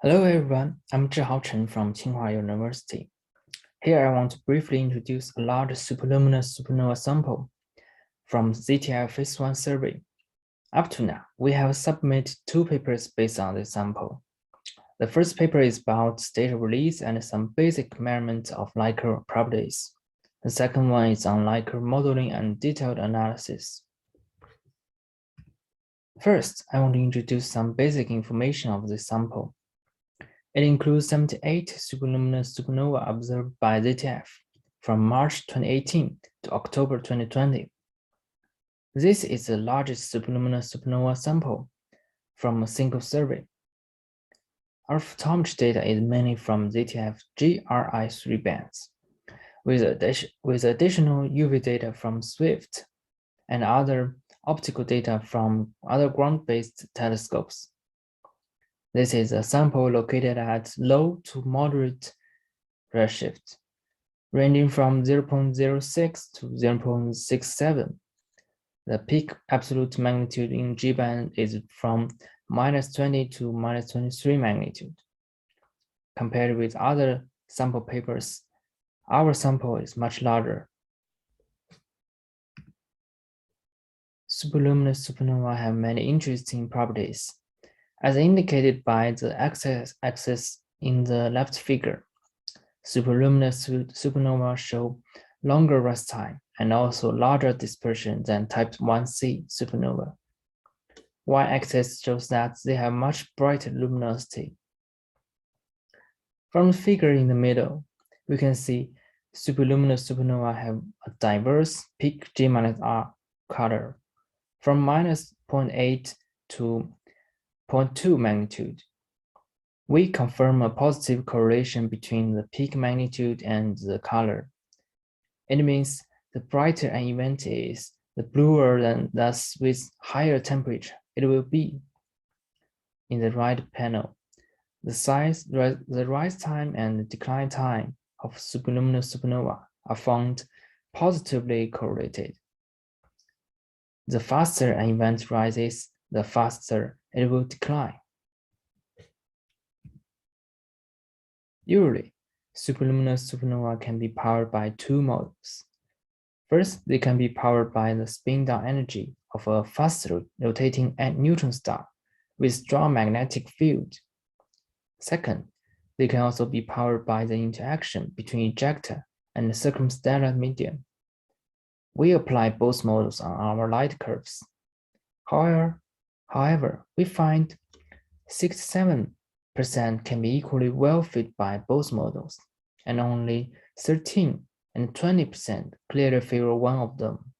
Hello everyone, I'm Zhihao Chen from Tsinghua University. Here I want to briefly introduce a large superluminous supernova sample from ZTF Phase 1 survey. Up to now, we have submitted 2 papers based on this sample. The first paper is about data release and some basic measurements of lightcurve properties. The second one is on lightcurve modeling and detailed analysis. First, I want to introduce some basic information of this sample. It includes 78 superluminous supernova observed by ZTF from March 2018 to October 2020. This is the largest superluminous supernova sample from a single survey. Our photometry data is mainly from ZTF GRI3 bands, with additional UV data from SWIFT and other optical data from other ground-based telescopes. This is a sample located at low to moderate redshift, ranging from 0.06 to 0.67. The peak absolute magnitude in G-band is from -20 to -23 magnitude. Compared with other sample papers, our sample is much larger. Superluminous supernova have many interesting properties, as indicated by the x-axis in the left figure. Superluminous supernova show longer rise time and also larger dispersion than type 1c supernova. Y-axis shows that they have much brighter luminosity. From the figure in the middle, we can see superluminous supernova have a diverse peak G-R color from -0.8 to 0.2 magnitude. We confirm a positive correlation between the peak magnitude and the color. It means the brighter an event is, the bluer and thus with higher temperature it will be. In the right panel, the rise time and decline time of superluminous supernova are found positively correlated. The faster an event rises, the faster it will decline. Usually, superluminous supernova can be powered by 2 modes. First, they can be powered by the spin-down energy of a fast rotating neutron star with strong magnetic field. Second, they can also be powered by the interaction between ejecta and the circumstellar medium. We apply both models on our light curves. However, we find 67% can be equally well fit by both models, and only 13 and 20% clearly favor one of them.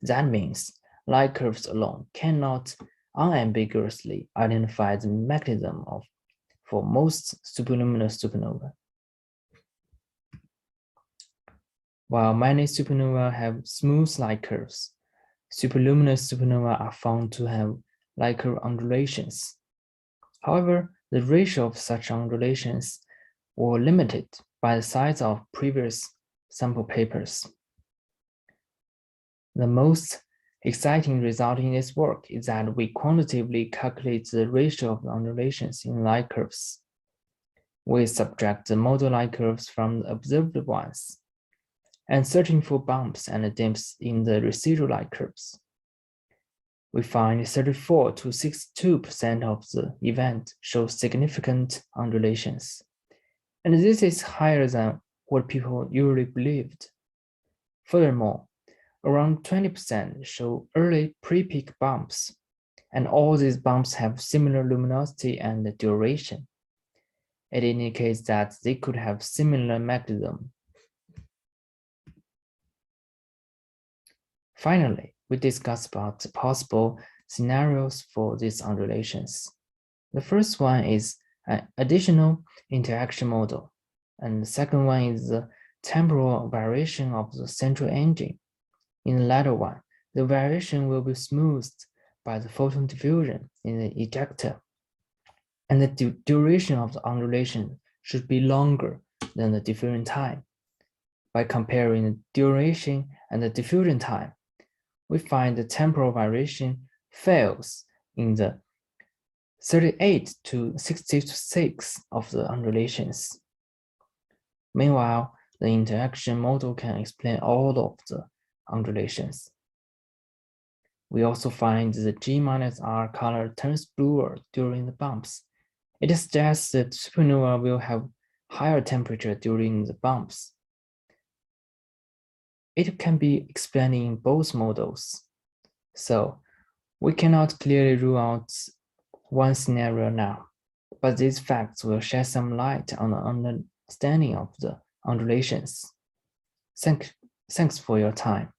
That means light curves alone cannot unambiguously identify the mechanism for most superluminous supernova. While many supernovae have smooth light curves, superluminous supernovae are found to have light curve undulations. However, the ratio of such undulations were limited by the size of previous sample papers. The most exciting result in this work is that we quantitatively calculate the ratio of undulations in light curves. We subtract the model light curves from the observed ones and searching for bumps and dips in the residual light curves. We find 34 to 62% of the event show significant undulations, and this is higher than what people usually believed. Furthermore, around 20% show early pre-peak bumps, and all these bumps have similar luminosity and duration. It indicates that they could have similar mechanism. Finally, we discuss about the possible scenarios for these undulations. The first one is an additional interaction model, and the second one is the temporal variation of the central engine. In the latter one, the variation will be smoothed by the photon diffusion in the ejecta, and the duration of the undulation should be longer than the diffusion time. By comparing the duration and the diffusion time, we find the temporal variation fails in the 38 to 66 of the undulations. Meanwhile, the interaction model can explain all of the undulations. We also find the G-R color turns bluer during the bumps. It suggests that supernova will have higher temperature during the bumps. It can be explained in both models. So we cannot clearly rule out one scenario now, but these facts will shed some light on the understanding of the undulations. Thanks for your time.